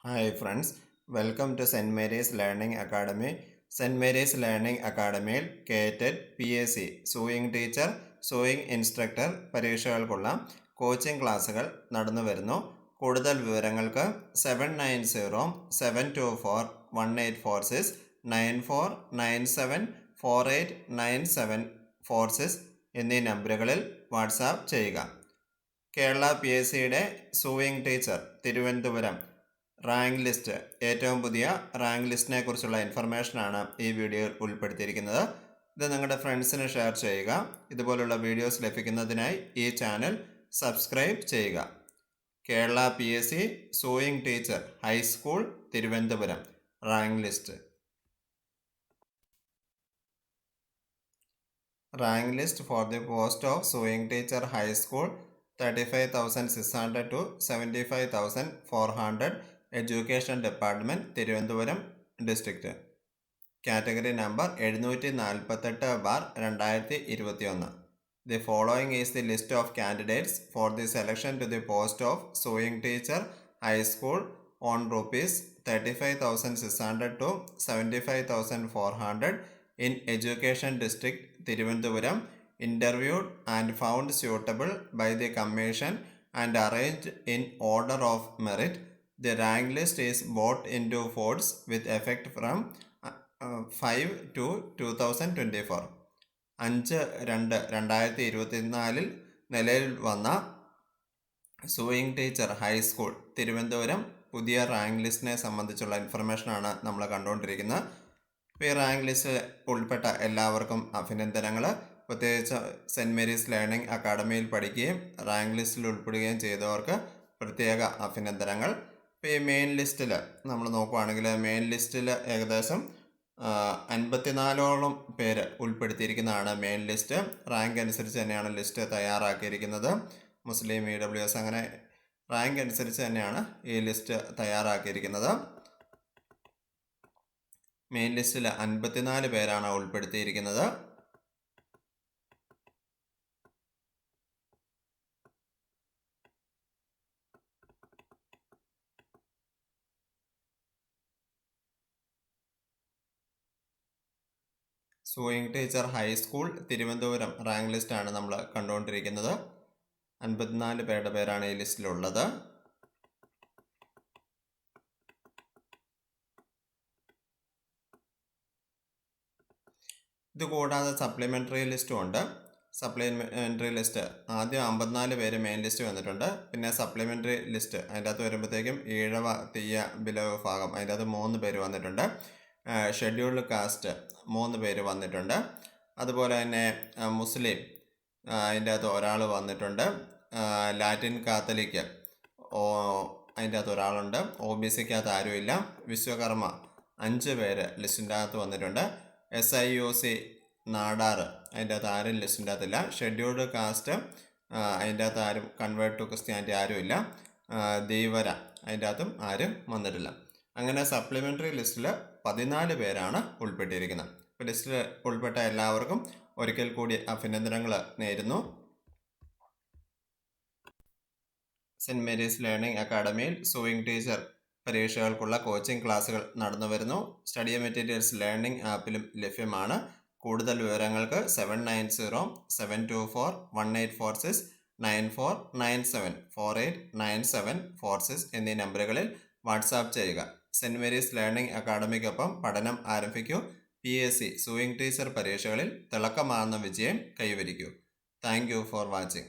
Hi friends, welcome to St. Mary's Learning Academy. St. Mary's Learning അക്കാഡമിയിൽ കേറ്റഡ് PAC sewing teacher sewing instructor പരീക്ഷകൾക്കുള്ള coaching ക്ലാസ്സുകൾ നടന്നു വരുന്നു. കൂടുതൽ വിവരങ്ങൾക്ക് 7907241846 9497489746 എന്നീ നമ്പറുകളിൽ വാട്സാപ്പ് ചെയ്യുക. കേരള PACയുടെ sewing teacher Thiruvananthapuram rank list, ഏറ്റവും പുതിയ റാങ്ക് ലിസ്റ്റിനെ കുറിച്ചുള്ള ഇൻഫർമേഷനാണ് ഈ വീഡിയോയിൽ ഉൾപ്പെടുത്തിയിരിക്കുന്നത്. ഇത് നിങ്ങളുടെ ഫ്രണ്ട്സിന് ഷെയർ ചെയ്യുക. ഇതുപോലുള്ള വീഡിയോസ് ലഭിക്കുന്നതിനായി ഈ ചാനൽ സബ്സ്ക്രൈബ് ചെയ്യുക. Kerala PAC sewing teacher high school Thiruvananthapuram rank list. Rank list for the post of sewing teacher high school 35,600 to 75,400 education department Thiruvananthapuram district. Category number 748/2021. The following is the list of candidates for the selection to the post of sewing teacher high school on rupees 35,600 to 75,400 in education district Tiruvandhuram, interviewed and found suitable by the commission and arranged in order of merit. The rank list is brought into force with effect from 5/2/2024. 5/2/2024 നിലയിൽ വന്ന sewing teacher high school Thiruvananthapuram പുതിയ rank ലിസ്റ്റിനെ സംബന്ധിച്ചുള്ള ഇൻഫർമേഷനാണ് നമ്മൾ കണ്ടുകൊണ്ടിരിക്കുന്നത്. ഈ rank list ഉൾപ്പെട്ട എല്ലാവർക്കും അഭിനന്ദനങ്ങൾ. പ്രത്യേകിച്ച് സെൻറ്റ് മേരീസ് ലേണിംഗ് അക്കാഡമിയിൽ പഠിക്കുകയും റാങ്ക് ലിസ്റ്റിൽ ഉൾപ്പെടുകയും ചെയ്തവർക്ക് പ്രത്യേക അഭിനന്ദനങ്ങൾ. ഇപ്പോൾ ഈ മെയിൻ ലിസ്റ്റിൽ നമ്മൾ നോക്കുകയാണെങ്കിൽ മെയിൻ ലിസ്റ്റിൽ ഏകദേശം 54ഓളം പേര് ഉൾപ്പെടുത്തിയിരിക്കുന്നതാണ് മെയിൻ ലിസ്റ്റ്. റാങ്ക് അനുസരിച്ച് തന്നെയാണ് ലിസ്റ്റ് തയ്യാറാക്കിയിരിക്കുന്നത്. മുസ്ലിം, EWS അങ്ങനെ റാങ്ക് അനുസരിച്ച് തന്നെയാണ് ഈ ലിസ്റ്റ് തയ്യാറാക്കിയിരിക്കുന്നത്. മെയിൻ ലിസ്റ്റിൽ 54 പേരാണ് ഉൾപ്പെടുത്തിയിരിക്കുന്നത്. Sewing teacher high school Thiruvananthapuram rank ലിസ്റ്റാണ് നമ്മൾ കണ്ടുകൊണ്ടിരിക്കുന്നത്. 54 പേരുടെ പേരാണ് ഈ ലിസ്റ്റിലുള്ളത്. ഇതുകൂടാതെ സപ്ലിമെൻ്ററി ലിസ്റ്റും ഉണ്ട്. സപ്ലിമെൻ്ററി ലിസ്റ്റ് ആദ്യം 54 പേര് മെയിൻ ലിസ്റ്റ് വന്നിട്ടുണ്ട്. പിന്നെ സപ്ലിമെൻ്ററി ലിസ്റ്റ് അതിൻ്റെ അകത്ത് വരുമ്പോഴത്തേക്കും ഈഴവ, തീയ, ബിലോ വിഭാഗം അതിൻ്റെ അകത്ത് 3 പേര് വന്നിട്ടുണ്ട്. ഷെഡ്യൂൾഡ് കാസ്റ്റ് 3 പേര് വന്നിട്ടുണ്ട്. അതുപോലെ തന്നെ മുസ്ലിം അതിൻ്റെ അകത്ത് ഒരാൾ വന്നിട്ടുണ്ട്. ലാറ്റിൻ കാത്തലിക്ക് അതിൻ്റെ അകത്ത് ഒരാളുണ്ട്. OBCക്കകത്ത് ആരുമില്ല. വിശ്വകർമ്മ 5 പേര് ലിസ്റ്റിൻ്റെ അകത്ത് വന്നിട്ടുണ്ട്. SIUC നാടാർ അതിൻ്റെ അകത്ത് ആരും ലിസ്റ്റിൻ്റെ അകത്തില്ല. ഷെഡ്യൂൾഡ് കാസ്റ്റ് അതിൻ്റെ അകത്ത് ആരും കൺവേർട്ട് ടു ക്രിസ്ത്യാനിറ്റി ആരുമില്ല. ധീവര അതിൻ്റെ അകത്തും ആരും വന്നിട്ടില്ല. അങ്ങനെ സപ്ലിമെൻ്ററി ലിസ്റ്റിൽ 14 പേരാണ് ഉൾപ്പെട്ടിരിക്കുന്നത്. ഇപ്പോൾ ലിസ്റ്റിൽ ഉൾപ്പെട്ട എല്ലാവർക്കും ഒരിക്കൽ കൂടി അഭിനന്ദനങ്ങൾ നേരുന്നു. സെൻറ്റ് മേരീസ് ലേണിംഗ് അക്കാഡമിയിൽ സൂയിങ് ടീച്ചർ പരീക്ഷകൾക്കുള്ള കോച്ചിങ് ക്ലാസ്സുകൾ നടന്നു വരുന്നു. സ്റ്റഡി മെറ്റീരിയൽസ് ലേണിംഗ് ആപ്പിലും ലഭ്യമാണ്. കൂടുതൽ വിവരങ്ങൾക്ക് 7907241846 9497489746 എന്നീ നമ്പറുകളിൽ വാട്സാപ്പ് ചെയ്യുക. സെൻറ്റ് മേരീസ് ലേണിംഗ് അക്കാഡമിക്കൊപ്പം പഠനം ആരംഭിക്കൂ. PAC സൂയിങ് ടീച്ചർ പരീക്ഷകളിൽ തിളക്കമാർന്ന വിജയം കൈവരിക്കൂ. Thank you for watching.